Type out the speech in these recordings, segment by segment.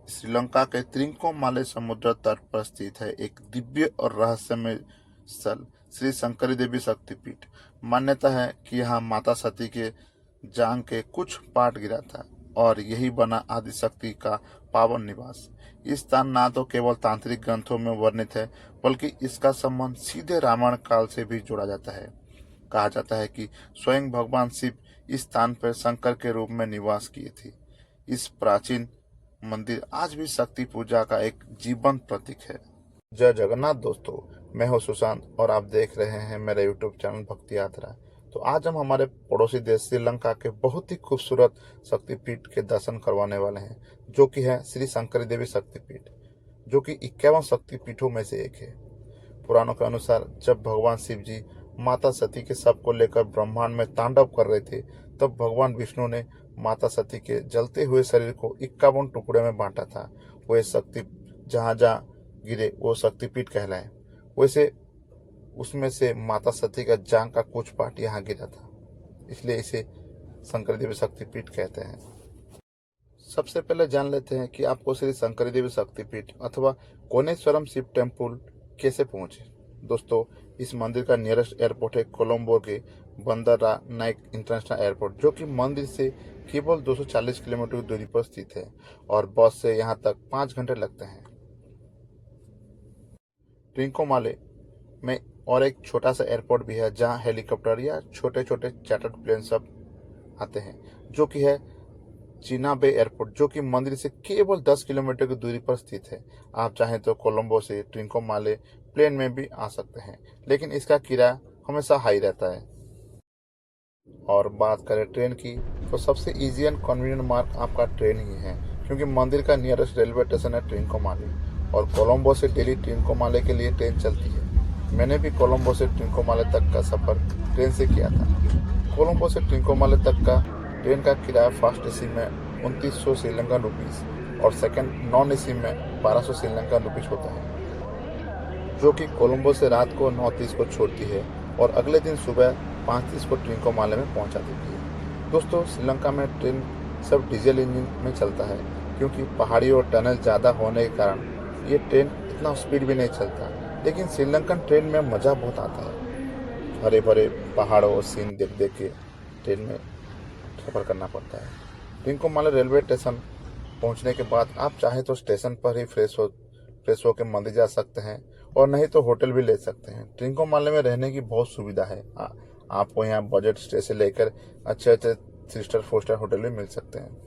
श्रीलंका के त्रिकोमाले समुद्र तट पर स्थित है एक दिव्य और रहस्यमय स्थल श्री शंकरी देवी शक्तिपीठ। मान्यता है कि यहाँ माता सती के जांग के कुछ पार्ट गिरा था और यही बना आदिशक्ति का पावन निवास। इस स्थान ना तो केवल तांत्रिक ग्रंथों में वर्णित है, बल्कि इसका संबंध सीधे रामायण काल से भी जोड़ा जाता है। कहा जाता है कि स्वयं भगवान शिव इस स्थान पर शंकर के रूप में निवास किए थे। इस प्राचीन मंदिर आज भी शक्ति पूजा का एक जीवंत प्रतीक है। जय जगन्नाथ दोस्तों, मैं हूं सुशांत और आप देख रहे हैं मेरा यूट्यूब चैनल भक्ति यात्रा। तो आज हम हमारे पड़ोसी देश श्रीलंका के बहुत ही खूबसूरत शक्तिपीठ के दर्शन करवाने वाले हैं, जो कि है श्री शंकरी देवी शक्तिपीठ, जो कि 51 शक्तिपीठों में से एक है। पुराणों के अनुसार जब भगवान शिव जी माता सती के शव को लेकर ब्रह्मांड में तांडव कर रहे थे, तब भगवान विष्णु ने माता सती के जलते हुए शरीर को 51 टुकड़े में बांटा था। वह शक्ति जहाँ जहाँ गिरे वो शक्तिपीठ कहलाए। वैसे उसमें से माता सती का जांग का कुछ पार्ट यहाँ गिरा था, इसलिए इसे शंकरी देवी शक्तिपीठ कहते हैं। सबसे पहले जान लेते हैं कि आपको श्री शंकरी देवी शक्तिपीठ अथवा कोनेश्वरम शिव टेम्पल कैसे पहुंचे। दोस्तों, इस मंदिर का नियरेस्ट एयरपोर्ट है कोलंबो के बंदरा नाइक इंटरनेशनल एयरपोर्ट, जो कि मंदिर से केवल 240 किलोमीटर की दूरी पर स्थित है और बस से यहाँ तक 5 घंटे लगते हैं। ट्रिंकोमाले में और एक छोटा सा एयरपोर्ट भी है, जहाँ हेलीकॉप्टर या छोटे छोटे चार्टर्ड प्लेन सब आते हैं, जो कि है चीना बे एयरपोर्ट, जो कि मंदिर से केवल 10 किलोमीटर की दूरी पर स्थित है। आप चाहें तो कोलंबो से ट्रिंकोमाले प्लेन में भी आ सकते हैं, लेकिन इसका किराया हमेशा हाई रहता है। और बात करें ट्रेन की, तो सबसे इजी एंड कन्वीनियंट मार्ग आपका ट्रेन ही है, क्योंकि मंदिर का नियरेस्ट रेलवे स्टेशन है ट्रिंकोमाले और कोलंबो से डेली ट्रिंकोमाले के लिए ट्रेन चलती है। मैंने भी कोलंबो से ट्रिंकोमाले तक का सफ़र ट्रेन से किया था। कोलंबो से ट्रिंकोमाले तक का ट्रेन का किराया फर्स्ट एसी में 2900 श्रीलंकन रुपीज़ और सेकंड नॉन एसी में 1200 श्रीलंकन रुपीज़ होता है, जो कि कोलंबो से रात को 9:30 को छोड़ती है और अगले दिन सुबह 5:30 को ट्रिंकोमाले में पहुंचा देती है। दोस्तों, श्रीलंका में ट्रेन सब डीजल इंजन में चलता है, क्योंकि पहाड़ी और टनल ज़्यादा होने के कारण ये ट्रेन इतना स्पीड भी नहीं चलता, लेकिन श्रीलंकन ट्रेन में मज़ा बहुत आता है। हरे भरे पहाड़ों और सीन देख देख के ट्रेन में सफ़र करना पड़ता है। ट्रिंकोमाले रेलवे स्टेशन पहुंचने के बाद आप चाहे तो स्टेशन पर ही फ्रेश हो के मंदिर जा सकते हैं और नहीं तो होटल भी ले सकते हैं। ट्रिंकोमाले में रहने की बहुत सुविधा है। आपको यहाँ बजट स्टे से लेकर अच्छे अच्छे 3 स्टार 4 स्टार होटल भी मिल सकते हैं।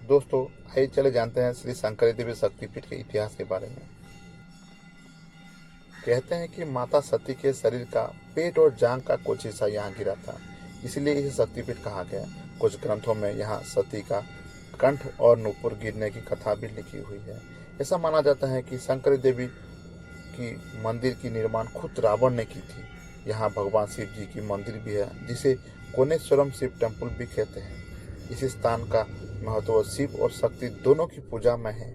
दोस्तों, आइए चले जानते हैं श्री शंकरी देवी शक्तिपीठ के इतिहास के बारे में। कहते हैं कि माता सती के शरीर का पेट और जांग का कुछ हिस्सा यहाँ गिरा था, इसलिए इसे शक्तिपीठ कहा गया। कुछ ग्रंथों में यहाँ सती का कंठ और नूपुर गिरने की कथा भी लिखी हुई है। ऐसा माना जाता है कि शंकरी देवी की मंदिर की निर्माण खुद रावण ने की थी। यहाँ भगवान शिव जी की मंदिर भी है, जिसे कोनेश्वरम शिव टेम्पल भी कहते हैं। इस स्थान का महत्व शिव और शक्ति दोनों की पूजा में है।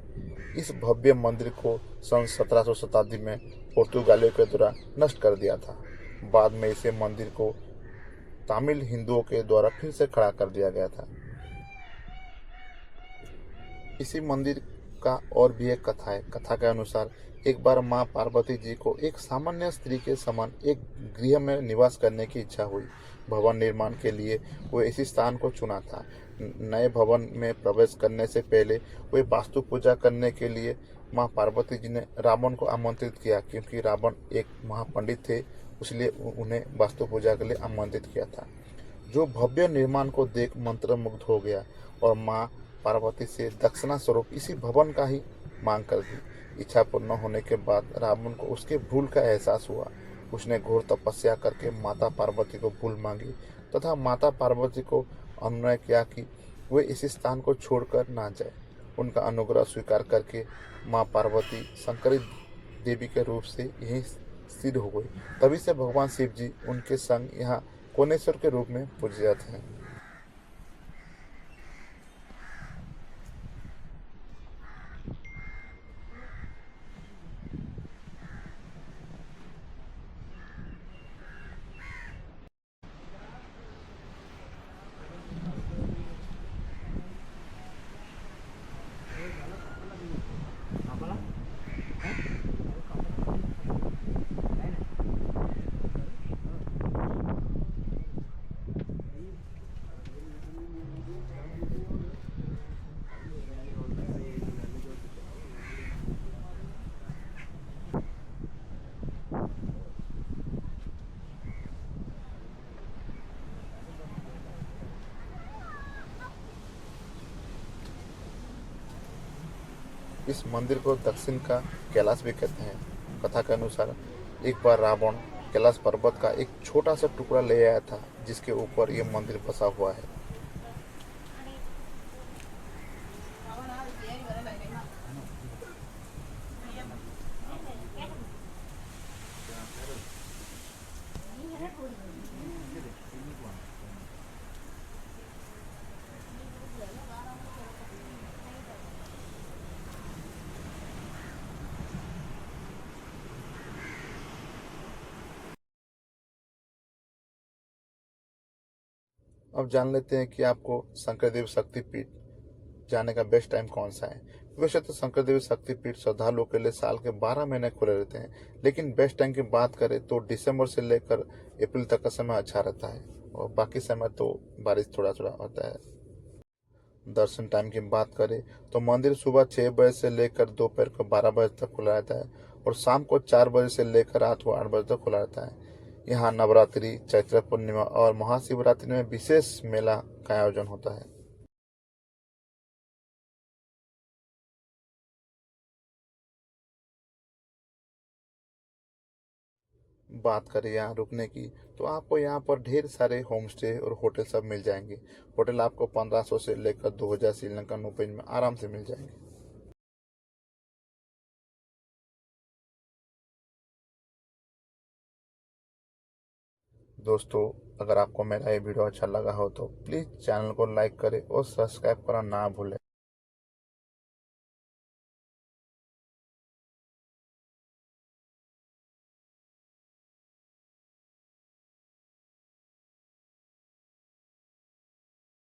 इस भव्य मंदिर को सन 1700 शताब्दी में पुर्तगालियों के द्वारा नष्ट कर दिया था। बाद में इसे मंदिर को तमिल हिंदुओं के द्वारा फिर से खड़ा कर दिया गया था। इसी मंदिर का और भी एक कथा है। कथा के अनुसार एक बार मां पार्वती जी को एक सामान्य स्त्री के समान एक गृह में निवास करने की इच्छा हुई। भवन निर्माण के लिए वो इसी स्थान को चुना था। नए भवन में प्रवेश करने से पहले वे वास्तु पूजा करने के लिए मां पार्वती जी ने रावण को आमंत्रित किया। क्योंकि रावण एक महापंडित थे, इसलिए उन्हें वास्तु पूजा के लिए आमंत्रित किया था। जो भव्य निर्माण को देख मंत्रमुग्ध हो गया और मां पार्वती से दक्षिणा स्वरूप इसी भवन का ही मांग कर दी। इच्छा पूर्ण होने के बाद रावण को उसके भूल का एहसास हुआ। उसने घोर तपस्या करके माता पार्वती को भूल मांगी तथा माता पार्वती को अनुनय किया कि वे इस स्थान को छोड़कर ना जाए। उनका अनुग्रह स्वीकार करके मां पार्वती शंकरी देवी के रूप से यहीं स्थिर हो गई। तभी से भगवान शिव जी उनके संग यहाँ कोनेश्वर के रूप में पूजे जाते हैं। इस मंदिर को दक्षिण का कैलाश भी कहते हैं। कथा के अनुसार एक बार रावण कैलाश पर्वत का एक छोटा सा टुकड़ा ले आया था, जिसके ऊपर यह मंदिर बसा हुआ है। अब जान लेते हैं कि आपको शंकरदेव शक्तिपीठ जाने का बेस्ट टाइम कौन सा है। वैसे तो शंकरदेव शक्तिपीठ श्रद्धालुओं के लिए साल के 12 महीने खुले रहते हैं, लेकिन बेस्ट टाइम की बात करें तो दिसंबर से लेकर अप्रैल तक का समय अच्छा रहता है, और बाकी समय तो बारिश थोड़ा थोड़ा होता है। दर्शन टाइम की बात करें तो मंदिर सुबह 6 बजे से लेकर दोपहर को 12 बजे तक खुला रहता है, और शाम को 4 बजे से लेकर रात को 8 बजे तक खुला रहता है। यहाँ नवरात्रि, चैत्र पूर्णिमा और महाशिवरात्रि में विशेष मेला का आयोजन होता है। बात करें यहाँ रुकने की, तो आपको यहाँ पर ढेर सारे होम स्टे और होटल सब मिल जाएंगे। होटल आपको 1500 से लेकर 2000 श्रीलंकन रुपये में आराम से मिल जाएंगे। दोस्तों, अगर आपको मेरा ये वीडियो अच्छा लगा हो तो प्लीज़ चैनल को लाइक करें और सब्सक्राइब करना ना भूलें।